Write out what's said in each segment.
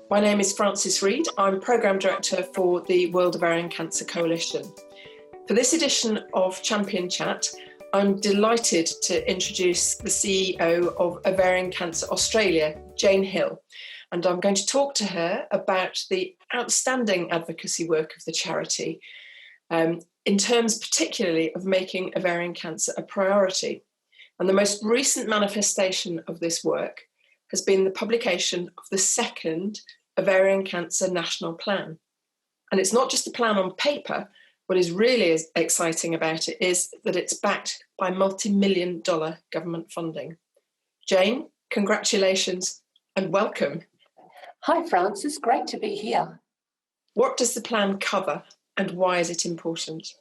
My name is Frances Reid. I'm Programme Director for the World Ovarian Cancer Coalition. For this edition of Champion Chat, I'm delighted to introduce the CEO of Ovarian Cancer Australia, Jane Hill, and I'm going to talk to her about the outstanding advocacy work of the charity, in terms particularly of making ovarian cancer a priority. And the most recent manifestation of this work has been the publication of the second Ovarian Cancer National Plan. And it's not just a plan on paper. What is really exciting about it is that it's backed by multi-million-dollar government funding. Jane, congratulations and welcome. Hi, Frances. Great to be here. What does the plan cover and why is it important?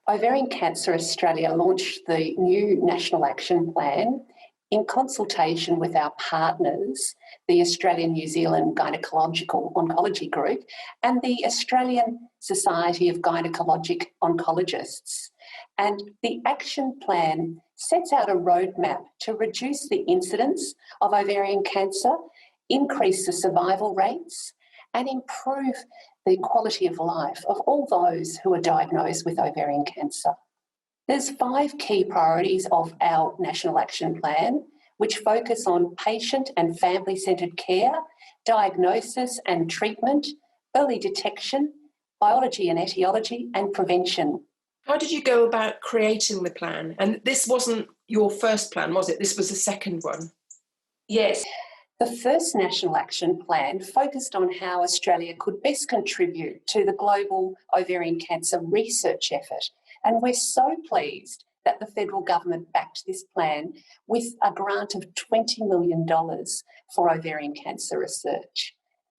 Ovarian Cancer Australia launched the new National Action Plan in consultation with our partners, the Australian New Zealand Gynecological Oncology Group and the Australian Society of Gynecologic Oncologists. And the action plan sets out a roadmap to reduce the incidence of ovarian cancer, increase the survival rates, and improve the quality of life of all those who are diagnosed with ovarian cancer. There's 5 key priorities of our National Action Plan, which focus on patient and family-centred care, diagnosis and treatment, early detection, biology and etiology, and prevention. How did you go about creating the plan? And this wasn't your first plan, was it? This was the second one. Yes. The first National Action Plan focused on how Australia could best contribute to the global ovarian cancer research effort. And we're so pleased that the federal government backed this plan with a grant of $20 million for ovarian cancer research.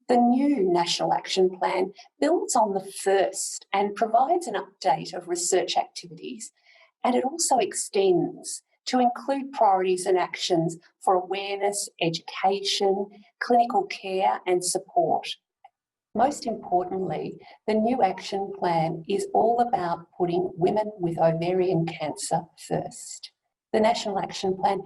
The new National Action Plan builds on the first and provides an update of research activities, and it also extends to include priorities and actions for awareness, education, clinical care and support. Most importantly, the new action plan is all about putting women with ovarian cancer first. The National Action Plan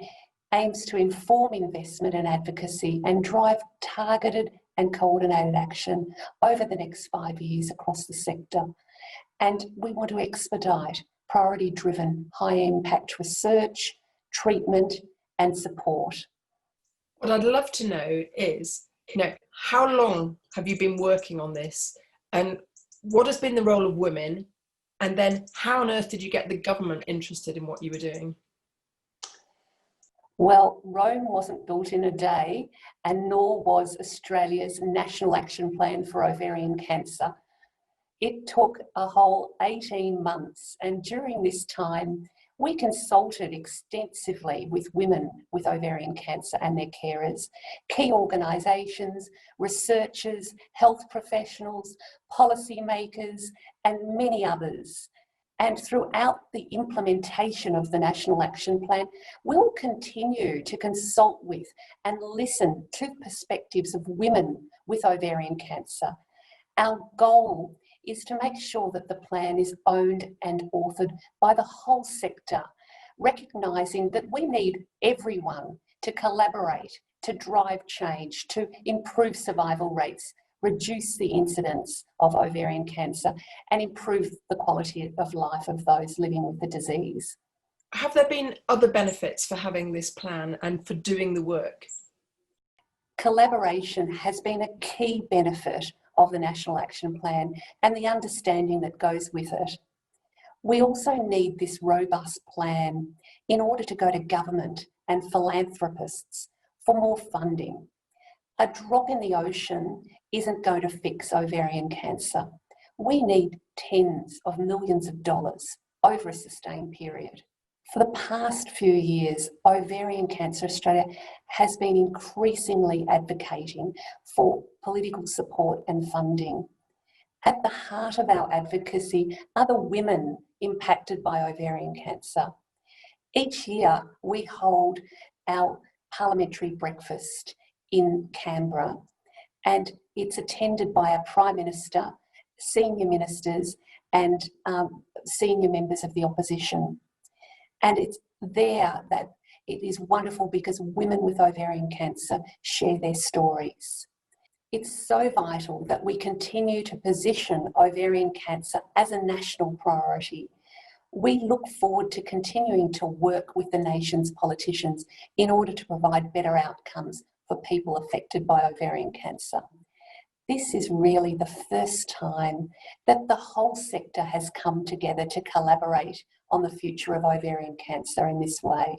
aims to inform investment and advocacy and drive targeted and coordinated action over the next 5 years across the sector. And we want to expedite priority-driven, high-impact research, treatment and support. What I'd love to know is, how long have you been working on this? And what has been the role of women? And then how on earth did you get the government interested in what you were doing? Well, Rome wasn't built in a day, and nor was Australia's National Action Plan for ovarian cancer. It took a whole 18 months, and during this time, we consulted extensively with women with ovarian cancer and their carers, key organisations, researchers, health professionals, policymakers, and many others. And throughout the implementation of the National Action Plan, we'll continue to consult with and listen to perspectives of women with ovarian cancer. Our goal is to make sure that the plan is owned and authored by the whole sector, recognising that we need everyone to collaborate, to drive change, to improve survival rates, reduce the incidence of ovarian cancer and improve the quality of life of those living with the disease. Have there been other benefits for having this plan and for doing the work? Collaboration has been a key benefit of the National Action Plan and the understanding that goes with it. We also need this robust plan in order to go to government and philanthropists for more funding. A drop in the ocean isn't going to fix ovarian cancer. We need tens of millions of dollars over a sustained period. For the past few years, Ovarian Cancer Australia has been increasingly advocating for political support and funding. At the heart of our advocacy are the women impacted by ovarian cancer. Each year, we hold our parliamentary breakfast in Canberra, and it's attended by a Prime Minister, senior ministers, and senior members of the opposition. And it's there that it is wonderful because women with ovarian cancer share their stories. It's so vital that we continue to position ovarian cancer as a national priority. We look forward to continuing to work with the nation's politicians in order to provide better outcomes for people affected by ovarian cancer. This is really the first time that the whole sector has come together to collaborate on the future of ovarian cancer in this way.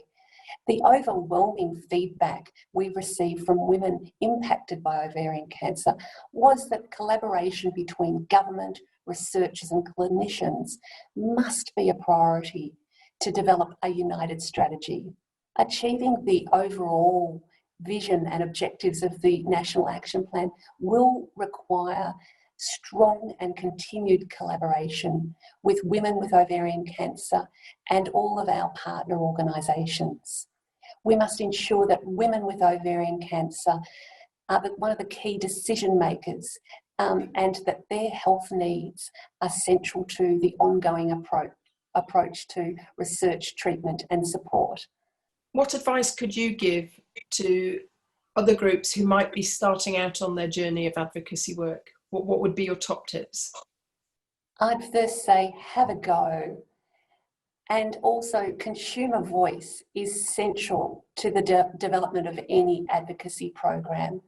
The overwhelming feedback we received from women impacted by ovarian cancer was that collaboration between government, researchers and clinicians must be a priority to develop a united strategy. Achieving the overall vision and objectives of the National Action Plan will require strong and continued collaboration with women with ovarian cancer and all of our partner organisations. We must ensure that women with ovarian cancer are one of the key decision makers and that their health needs are central to the ongoing approach to research, treatment and support. What advice could you give to other groups who might be starting out on their journey of advocacy work? What would be your top tips? I'd first say have a go. And also consumer voice is central to the development of any advocacy program.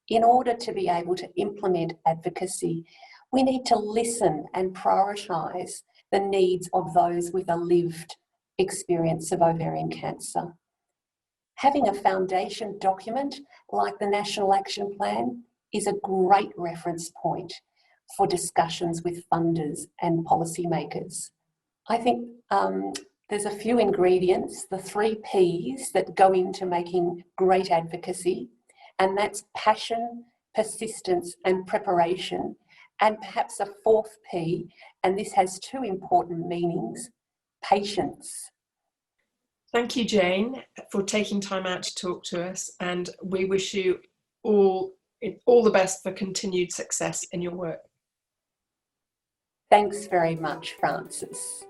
In order to be able to implement advocacy, we need to listen and prioritise the needs of those with a lived experience of ovarian cancer. Having a foundation document like the National Action Plan is a great reference point for discussions with funders and policymakers. I think there's a few ingredients, the 3 Ps that go into making great advocacy, and that's passion, persistence and preparation, and perhaps a 4th P, and this has 2 important meanings, patience. Thank you, Jane, for taking time out to talk to us, and we wish you all the best for continued success in your work. Thanks very much, Frances.